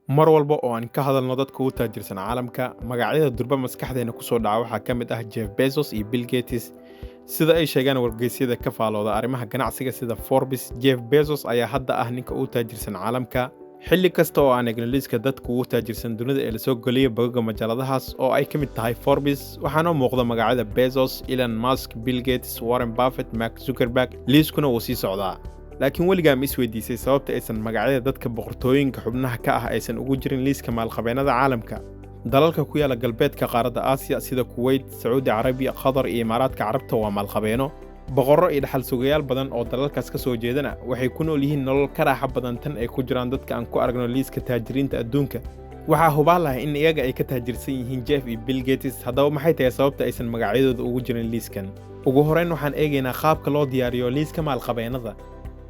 mar walba oo aan ka hadalno dadka ugu taajirsan caalamka magacyada durba maskaxdeena ku soo dhaca waxaa ka mid ah Jeff Bezos iyo Bill Gates sida ay sheegaan wargeysyada ka faalooda arrimaha ganacsiga sida Forbes. Jeff Bezos ayaa hadda ah ninka ugu taajirsan caalamka xilli kasta oo aan eegno liiska dadka ugu taajirsan dunida ee la soo geliyay bogagga majaaladahaas oo ay ka mid tahay Forbes waxaana muuqda magacyada Bezos, Elon Musk, Bill Gates, Warren Buffett, Mark Zuckerberg. liiskuna wuu sii socdaa. laakiin weligaa ma isweydiisay sababta aysan magacyada dadka boqortooyinka xubnaha ka ah aysan ugu jirin liiska maalqabeennada caalamka? dalalka ku yaala galbeedka qaaradda Aasiya sida Kuwait, Sacuudi Carabiya, Qatar iyo Imaaraadka Carabta waa maalqabeeno. boqorro iyo dhaxal sugayaal badan oo dalalkaas ka soo jeedana waxay ku nool yihiin nolol ka raaxa badan tan ay ku jiraan dadka aan ku aragno liiska taajiriinta adduunka. waxaa hubaal ah in iyaga ay ka taajirsan yihiin Jeff iyo Bill Gates. haddaba maxay tahay sababta aysan magacyadooda ugu jirin liiskan? ugu horreyn waxaan eegaynaa qaabka loo diyaariyo liiska maalqabeennada.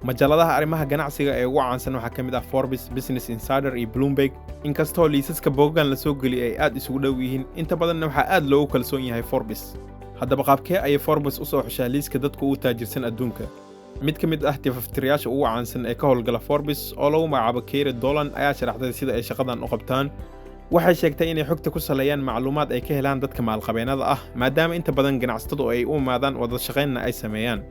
majaaladaha arrimaha ganacsiga ee ugu caansan waxaa ka mid ah Forbes, Business Insider iyo Bloomberg. inkastoo liisaska bogaggan la soo geliyay ay aad isugu dhow yihiin, inta badanna waxaa aad loogu kalsoon yahay Forbes. haddaba qaabkee ayay Forbes u soo xushaa liiska dadka ugu taajirsan adduunka? mid ka mid ah tifaftirayaasha ugu caansan ee ka howlgala Forbes oo lagu magacaabo Keira Dolan ayaa sharaxday sida ay shaqadan u qabtaan. waxay sheegtay inay xogta ku saleeyaan macluumaad ay ka helaan dadka maalqabeennada ah maadaama inta badan ganacsatadu ay u imaadaan wada shaqaynna ay sameeyaan.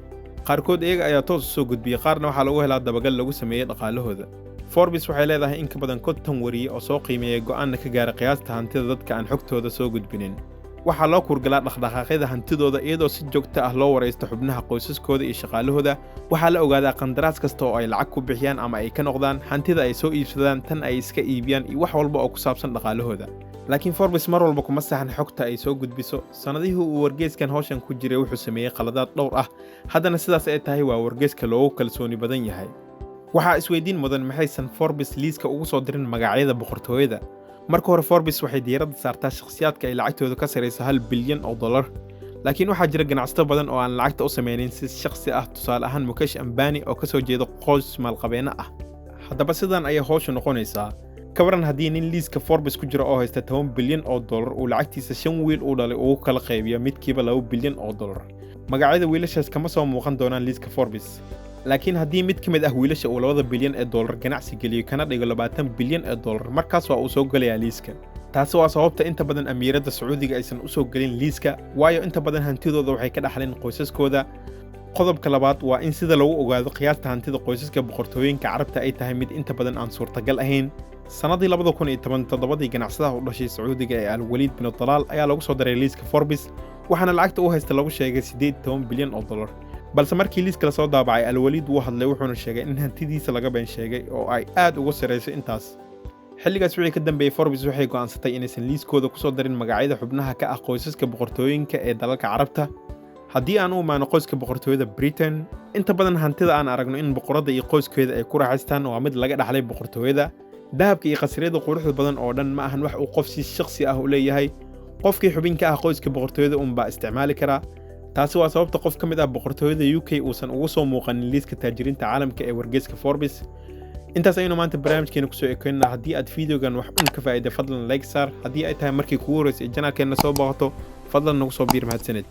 qaarkood iyaga ayaa toos u soo gudbiyey, qaarna waxaa lagu helaa dabagal lagu sameeyey dhaqaalahooda. Forbes waxay leedahay in ka badan 50 wariye oo soo qiimeeyay go'aanna ka gaara qiyaasta hantida dadka aan xogtooda soo gudbinin. waxaa loo kurgalaa dhaqdhaqaaqyada hantidooda iyadoo si joogto ah loo waraysto xubnaha qoysaskooda iyo shaqaalahooda. waxaa la ogaadaa qandaraas kasta oo ay lacag ku bixiyaan ama ay ka noqdaan, hantida ay soo iibsadaan, tan ay iska iibiyaan iyo wax walba oo ku saabsan dhaqaalahooda. laakiin Forbes mar walba kuma saxan xogta ay soo gudbiso. sanadihii uu wargeyskan hawshan ku jiray wuxuu sameeyey qaladaad dhowr ah, haddana sidaas ay tahay waa wargeyska loogu kalsooni badan yahay. waxaa isweydiin mudan maxaysan Forbes liiska ugu soo dirin magacyada boqortooyada? marka hore Forbes waxay diiradda saartaa shakhsiyaadka ay lacagtooda ka sareysa $1 bilyan, laakiin waxaa jira ganacsato badan oo aan lacagta u samaynin si shakhsi ah, tusaale ahaan Mukesh Ambani oo ka soo jeeda qoys maalqabeenne ah. haddaba sidan ayay hawshu noqonaysaa. ka waran haddii nin liiska Forbes ku jira oo haysta $10 bilyan uu lacagtiisa 5 wiil uu dhalay ugu kala qaybiyo midkiiba $2 bilyan. magacyada wiilashaas kama soo muuqan doonaan liiska Forbes. laakiin haddii mid ka mid ah wiilasha uu $2 bilyan ganacsi geliyo kana dhigo $20 bilyan, markaas waa uu soo gelayaa liiska. taasi waa sababta inta badan amiiradda Sacuudiga aysan u soo gelin liiska, waayo inta badan hantidooda waxay ka dhaxleen qoysaskooda. qodobka labaad waa in sida lagu ogaado qiyaasta hantida qoysaska boqortooyinka Carabta ay tahay mid inta badan aan suurtagal ahayn. sanadii 2017 ganacsadaha u dhashay Sacuudiga ee Al-Waliid bin Talal ayaa lagu soo daray liiska Forbes, waxaana lacagta uu haysta lagu sheegay $18 bilyan. balse markii liiska la soo daabacay, Al-Waliid wuu hadlay wuxuuna sheegay in hantidiisa laga been sheegay oo ay aad uga sareyso intaas. xilligaas wixii ka dambeeyay Forbes waxay go'aansatay inaysan liiskooda ku soo darin magacyada xubnaha ka ah qoysaska boqortooyinka ee dalalka Carabta. haddii aan u imaano qoyska boqortooyada Britain, inta badan hantida aan aragno in boqoradda iyo qoyskeeda ay ku raaxaystaan waa mid laga dhaxlay boqortooyada. dahabka iyo qasriyada quruxda badan oo dhan ma ahan wax uu qof si shakhsi ah u leeyahay. qofkii xubin ka ah qoyska boqortooyada baa isticmaali kara. taasi waa sababta qof ka mid ah boqortooyada UK uusan ugu soo muuqanin liiska taajiriinta caalamka ee wargeyska Forbes. intaas ayaynu maanta barnaamijkeena ku soo ekeynaa. haddii aad fiidiyogan wax un ka faa'iiday, fadlan like saar. haddii ay tahay markii kugu horeysay channelkeena soo booqato, fadlan nagu soo biir. mahadsanid.